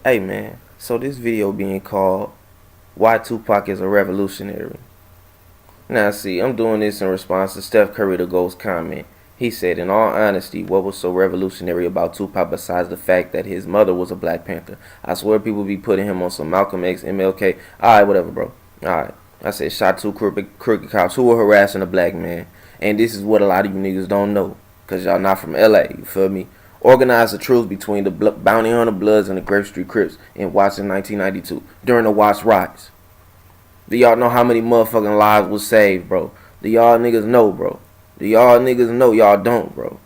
Hey man, so this video being called Why Tupac is a Revolutionary. Now see, I'm doing this in response to Steph Curry the Ghost comment. He said, in all honesty, what was so revolutionary about Tupac besides the fact that his mother was a Black Panther? I swear people be putting him on some Malcolm X, MLK. Alright, whatever, bro. Alright. I said, shot two crooked cops who were harassing a black man. And this is what a lot of you niggas don't know. Because y'all not from LA, you feel me? Organized the truce between the Bounty Hunter Bloods and the Grape Street Crips in Watts in 1992 during the Watts riots. Do y'all know how many motherfucking lives was saved, bro? Do y'all niggas know, bro? Do y'all niggas know? Y'all don't, bro.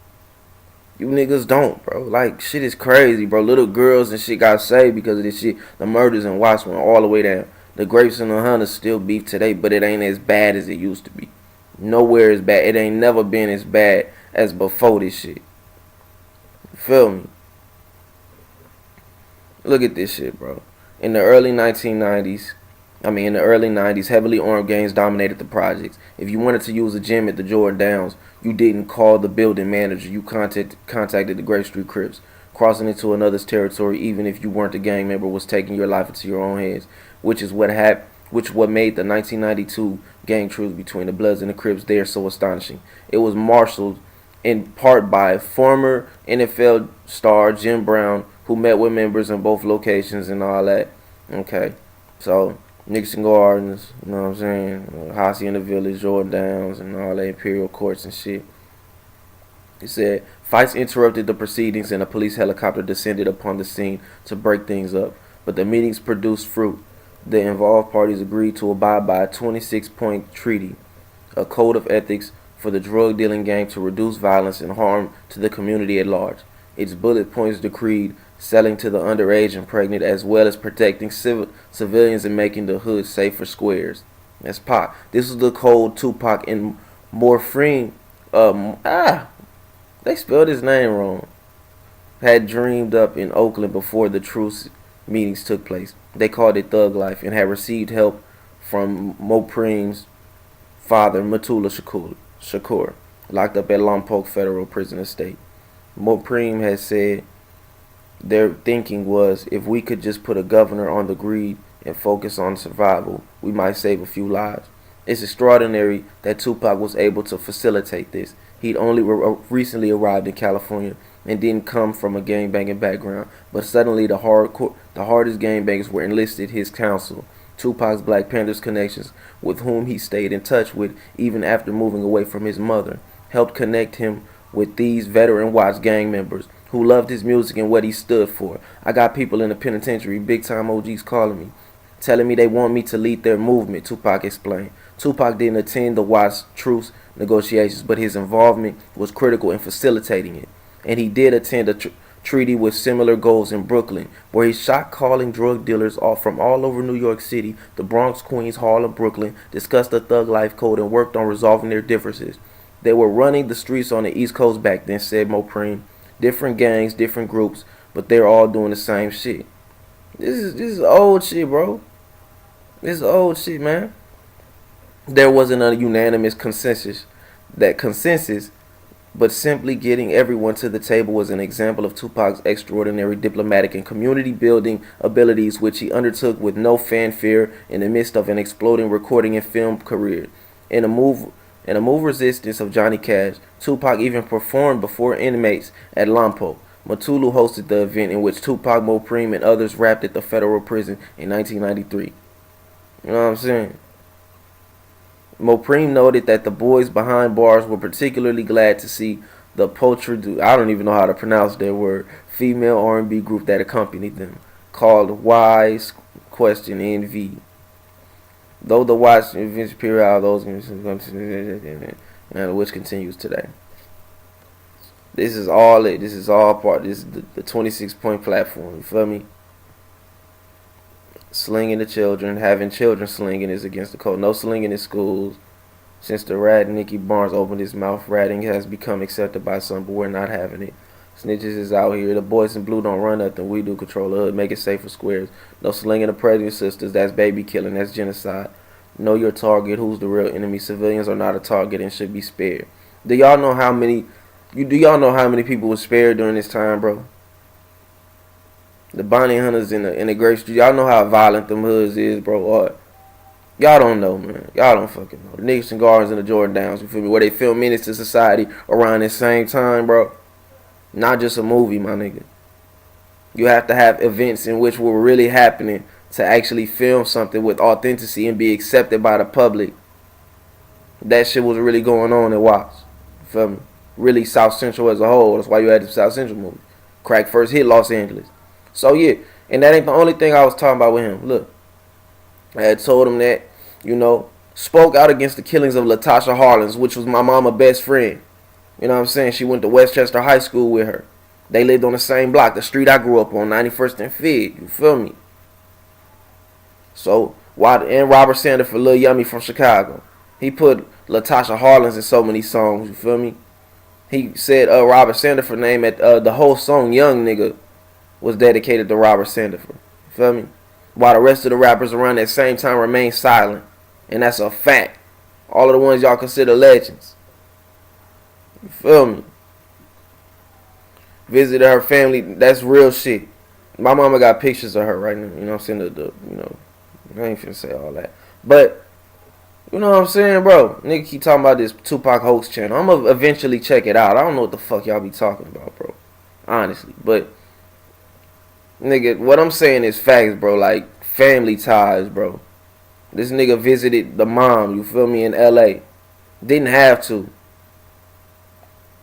You niggas don't, bro. Like, shit is crazy, bro. Little girls and shit got saved because of this shit. The murders in Watts went all the way down. The Grapes and the Hunters still beef today, but it ain't as bad as it used to be. Nowhere as bad. It ain't never been as bad as before this shit. You feel me? Look at this shit, bro. In the early 1990s, in the early 90s, heavily armed gangs dominated the projects. If you wanted to use a gym at the Jordan Downs, you didn't call the building manager. You contacted the Grape Street Crips. Crossing into another's territory, even if you weren't a gang member, was taking your life into your own hands, which is what made the 1992 gang truce between the Bloods and the Crips there so astonishing. It was marshaled in part by former NFL star Jim Brown, who met with members in both locations and all that. Okay, so Nixon Gardens, you know what I'm saying? Hossy in the Village, Jordan Downs, and all that Imperial Courts and shit. He said, fights interrupted the proceedings and a police helicopter descended upon the scene to break things up. But the meetings produced fruit. The involved parties agreed to abide by a 26-point treaty, a code of ethics for the drug dealing gang to reduce violence and harm to the community at large. Its bullet points decreed selling to the underage and pregnant, as well as protecting civilians and making the hood safe for squares. That's Pac. This is the code Tupac and Morphine. They spelled his name wrong. Had dreamed up in Oakland before the truce meetings took place. They called it Thug Life and had received help from Mopreem's father, Matula Shakur, locked up at Lompoc Federal Prison Estate. Mopreem had said their thinking was, if we could just put a governor on the greed and focus on survival, we might save a few lives. It's extraordinary that Tupac was able to facilitate this. He'd only recently arrived in California and didn't come from a gangbanging background, but suddenly the hardest gangbangers were enlisted his counsel. Tupac's Black Panthers connections, with whom he stayed in touch with even after moving away from his mother, helped connect him with these veteran Watts gang members who loved his music and what he stood for. I got people in the penitentiary, big time OGs calling me, telling me they want me to lead their movement, Tupac explained. Tupac didn't attend the Watts truce negotiations, but his involvement was critical in facilitating it. And he did attend a treaty with similar goals in Brooklyn, where he shot calling drug dealers off from all over New York City, the Bronx, Queens, Harlem, Brooklyn, discussed the Thug Life Code, and worked on resolving their differences. They were running the streets on the East Coast back then, said Mopreem. Different gangs, different groups, but they're all doing the same shit. This is old shit, bro. This is old shit, man. There wasn't a unanimous consensus, but simply getting everyone to the table was an example of Tupac's extraordinary diplomatic and community building abilities, which he undertook with no fanfare in the midst of an exploding recording and film career. In a move resistance of Johnny Cash, Tupac even performed before inmates at Lompoc. Matulu hosted the event in which Tupac, Mopreem, and others rapped at the federal prison in 1993. You know what I'm saying? Mopreem noted that the boys behind bars were particularly glad to see the I don't even know how to pronounce their word, female R&B group that accompanied them, called Wise Question NV. Though the Watch events period, those which continues today. This is all it. This is all part. This is the 26-point platform. You feel me? Slinging the children, having children slinging is against the code. No slinging in schools. Since the rat Nicky Barnes opened his mouth, ratting has become accepted by some, but we're not having it. Snitches is out here. The boys in blue don't run nothing. We do control the hood. Make it safe for squares. No slinging of pregnant sisters. That's baby killing. That's genocide. Know your target. Who's the real enemy? Civilians are not a target and should be spared. Do y'all know how many people were spared during this time, bro? The bounty hunters in the Great Street. Y'all know how violent them hoods is, bro. Or y'all don't know, man. Y'all don't fucking know. The Knicks and Gardens and the Jordan Downs, you feel me? Where they film Menace to Society around the same time, bro. Not just a movie, my nigga. You have to have events in which were really happening to actually film something with authenticity and be accepted by the public. That shit was really going on in Watts. You feel me? Really South Central as a whole. That's why you had the South Central movie. Crack first hit Los Angeles. So yeah, and that ain't the only thing I was talking about with him. Look, I had told him that, spoke out against the killings of Latasha Harlins, which was my mama's best friend. You know what I'm saying? She went to Westchester High School with her. They lived on the same block, the street I grew up on, 91st and Fig. You feel me? So, and Robert Sanders for Lil Yummy from Chicago. He put Latasha Harlins in so many songs, you feel me? He said Robert Sanders name at the whole song Young Nigga was dedicated to Robert Sanders. You feel me? While the rest of the rappers around that same time remained silent. And that's a fact. All of the ones y'all consider legends. You feel me? Visited her family. That's real shit. My mama got pictures of her right now. You know what I'm saying? I ain't finna say all that. But, you know what I'm saying, bro? Nigga keep talking about this Tupac hoax channel. I'm gonna eventually check it out. I don't know what the fuck y'all be talking about, bro. Honestly. But, nigga, what I'm saying is facts, bro. Like, family ties, bro. This nigga visited the mom, you feel me, in L.A. Didn't have to.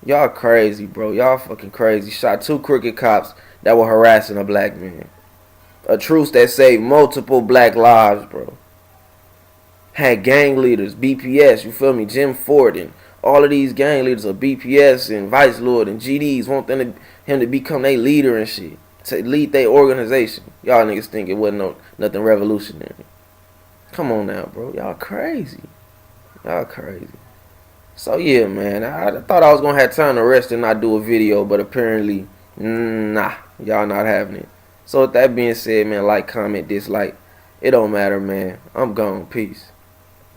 Y'all crazy, bro. Y'all fucking crazy. Shot 2 crooked cops that were harassing a black man. A truce that saved multiple black lives, bro. Had gang leaders, BPS, you feel me, Jim Ford, and all of these gang leaders of BPS and Vice Lord and GDs want him to become their leader and shit. To lead their organization. Y'all niggas think it wasn't nothing revolutionary. Come on now, bro. Y'all crazy. Y'all crazy. So yeah, man, I thought I was gonna have time to rest and not do a video, but apparently, nah, y'all not having it. So with that being said, man, like, comment, dislike, it don't matter, man. I'm gone. Peace.